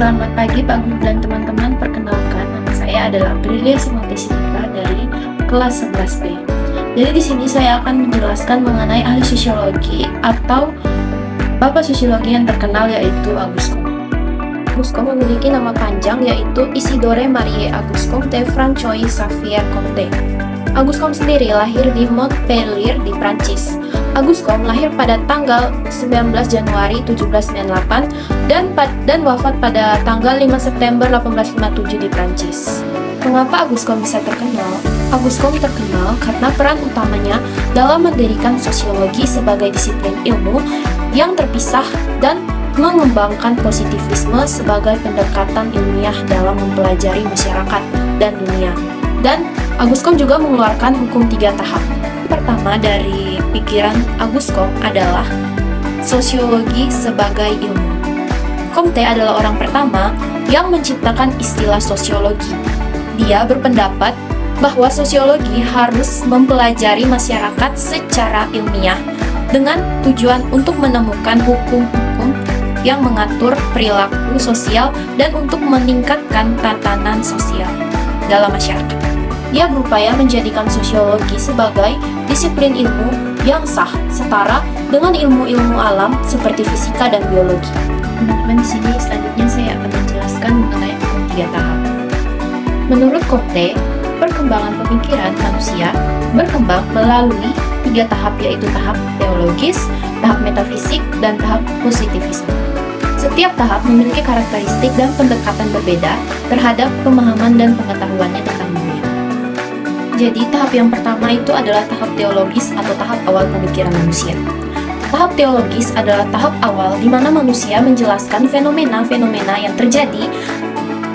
Selamat pagi Pak Guru dan teman-teman, perkenalkan nama saya adalah Aprilia Simatesika dari kelas 11B. Jadi di sini saya akan menjelaskan mengenai ahli sosiologi atau Bapak Sosiologi yang terkenal yaitu Auguste Comte. Auguste Comte memiliki nama panjang yaitu Isidore Marie Auguste Comte François Xavier Comte. Auguste Comte sendiri lahir di Montpellier di Prancis. Auguste Comte lahir pada tanggal 19 Januari 1798 dan wafat pada tanggal 5 September 1857 di Prancis. Mengapa Auguste Comte bisa terkenal? Auguste Comte terkenal karena peran utamanya dalam mendirikan sosiologi sebagai disiplin ilmu yang terpisah dan mengembangkan positivisme sebagai pendekatan ilmiah dalam mempelajari masyarakat dan dunia. Dan Auguste Comte juga mengeluarkan hukum 3 tahap. Pertama dari pikiran Auguste Comte adalah sosiologi sebagai ilmu. Comte adalah orang pertama yang menciptakan istilah sosiologi. Dia berpendapat bahwa sosiologi harus mempelajari masyarakat secara ilmiah dengan tujuan untuk menemukan hukum-hukum yang mengatur perilaku sosial dan untuk meningkatkan tatanan sosial dalam masyarakat. Dia berupaya menjadikan sosiologi sebagai disiplin ilmu yang sah, setara dengan ilmu-ilmu alam seperti fisika dan biologi. Teman-teman, di sini selanjutnya saya akan menjelaskan mengenai hukum 3 tahap. Menurut Comte, perkembangan pemikiran manusia berkembang melalui 3 tahap, yaitu tahap teologis, tahap metafisik, dan tahap positivisme. Setiap tahap memiliki karakteristik dan pendekatan berbeda terhadap pemahaman dan pengetahuannya tentang dunia. Jadi, tahap yang pertama itu adalah tahap teologis atau tahap awal pemikiran manusia. Tahap teologis adalah tahap awal di mana manusia menjelaskan fenomena-fenomena yang terjadi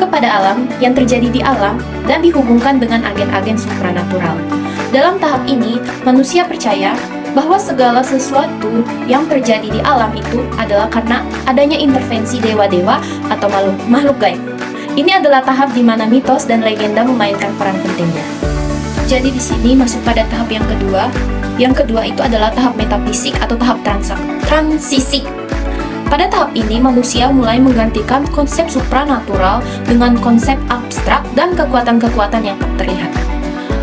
kepada alam, yang terjadi di alam, dan dihubungkan dengan agen-agen supranatural. Dalam tahap ini, manusia percaya bahwa segala sesuatu yang terjadi di alam itu adalah karena adanya intervensi dewa-dewa atau makhluk gaib. Ini adalah tahap di mana mitos dan legenda memainkan peran pentingnya. Jadi di sini masuk pada tahap yang kedua. Yang kedua itu adalah tahap metafisik atau tahap transisi. Pada tahap ini manusia mulai menggantikan konsep supranatural dengan konsep abstrak dan kekuatan-kekuatan yang tak terlihat.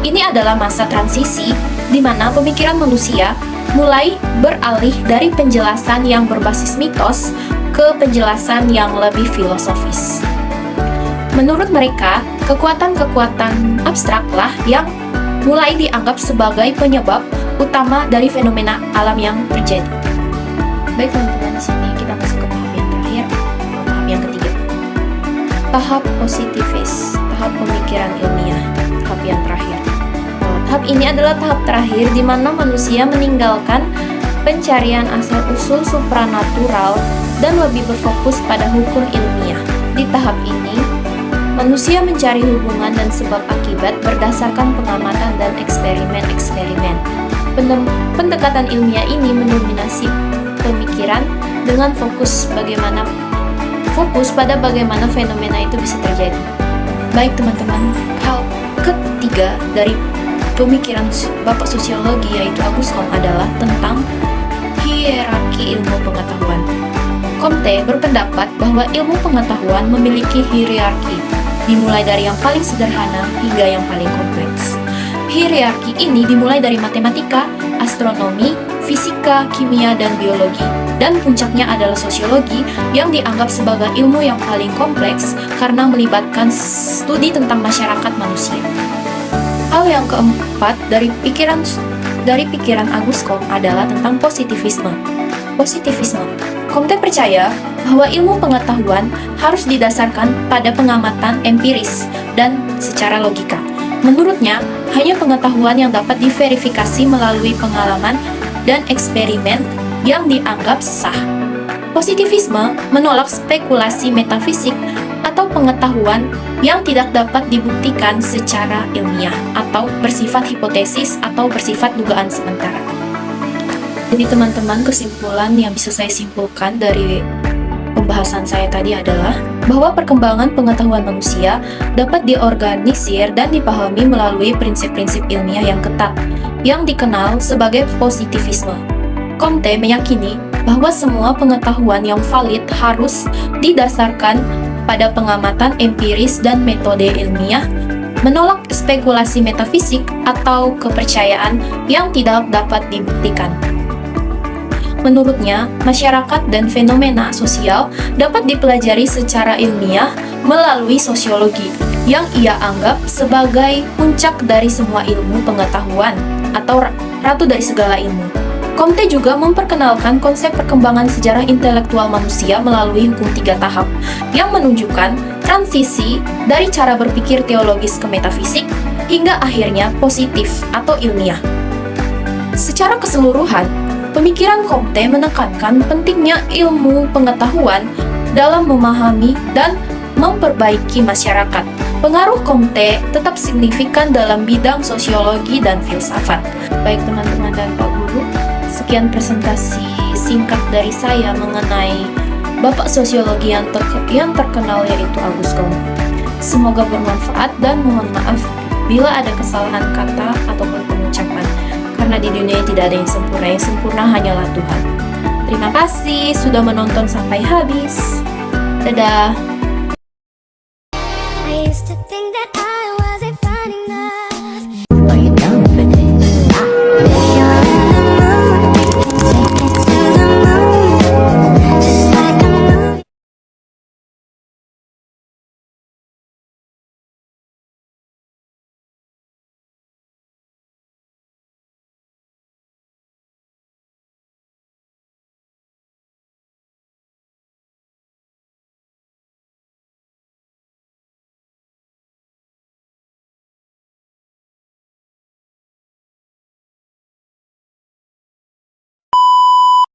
Ini adalah masa transisi di mana pemikiran manusia mulai beralih dari penjelasan yang berbasis mitos ke penjelasan yang lebih filosofis. Menurut mereka, kekuatan-kekuatan abstraklah yang mulai dianggap sebagai penyebab utama dari fenomena alam yang terjadi. Baik teman-teman, di sini kita masuk ke tahap yang terakhir, tahap yang ketiga. Tahap positivis, tahap pemikiran ilmiah, tahap yang terakhir. Tahap ini adalah tahap terakhir di mana manusia meninggalkan pencarian asal-usul supranatural dan lebih berfokus pada hukum ilmiah. Di tahap ini, manusia mencari hubungan dan sebab akibat berdasarkan pengamatan dan eksperimen-eksperimen. Pendekatan ilmiah ini mendominasi pemikiran dengan fokus pada bagaimana fenomena itu bisa terjadi. Baik teman-teman, hal ketiga dari pemikiran Bapak Sosiologi yaitu Auguste Comte adalah tentang hierarki ilmu pengetahuan. Comte berpendapat bahwa ilmu pengetahuan memiliki hierarki, dimulai dari yang paling sederhana hingga yang paling kompleks. Hierarki ini dimulai dari matematika, astronomi, fisika, kimia, dan biologi. Dan puncaknya adalah sosiologi yang dianggap sebagai ilmu yang paling kompleks karena melibatkan studi tentang masyarakat manusia. Hal yang keempat dari pikiran Auguste Comte adalah tentang positivisme. Comte percaya bahwa ilmu pengetahuan harus didasarkan pada pengamatan empiris dan secara logika. Menurutnya, hanya pengetahuan yang dapat diverifikasi melalui pengalaman dan eksperimen yang dianggap sah. Positivisme menolak spekulasi metafisik atau pengetahuan yang tidak dapat dibuktikan secara ilmiah atau bersifat hipotesis atau bersifat dugaan sementara. Jadi teman-teman, kesimpulan yang bisa saya simpulkan dari pembahasan saya tadi adalah bahwa perkembangan pengetahuan manusia dapat diorganisir dan dipahami melalui prinsip-prinsip ilmiah yang ketat, yang dikenal sebagai positivisme. Comte meyakini bahwa semua pengetahuan yang valid harus didasarkan pada pengamatan empiris dan metode ilmiah, menolak spekulasi metafisik atau kepercayaan yang tidak dapat dibuktikan. Menurutnya, masyarakat dan fenomena sosial dapat dipelajari secara ilmiah melalui sosiologi, yang ia anggap sebagai puncak dari semua ilmu pengetahuan atau ratu dari segala ilmu. Comte juga memperkenalkan konsep perkembangan sejarah intelektual manusia melalui hukum 3 tahap, yang menunjukkan transisi dari cara berpikir teologis ke metafisik hingga akhirnya positif atau ilmiah. Secara keseluruhan, pemikiran Comte menekankan pentingnya ilmu pengetahuan dalam memahami dan memperbaiki masyarakat. Pengaruh Comte tetap signifikan dalam bidang sosiologi dan filsafat. Baik teman-teman dan Pak Guru, sekian presentasi singkat dari saya mengenai Bapak Sosiologi yang terkenal yaitu Auguste Comte. Semoga bermanfaat dan mohon maaf bila ada kesalahan kata ataupun pengucapan. Karena di dunia tidak ada yang sempurna hanyalah Tuhan. Terima kasih sudah menonton sampai habis. Dadah.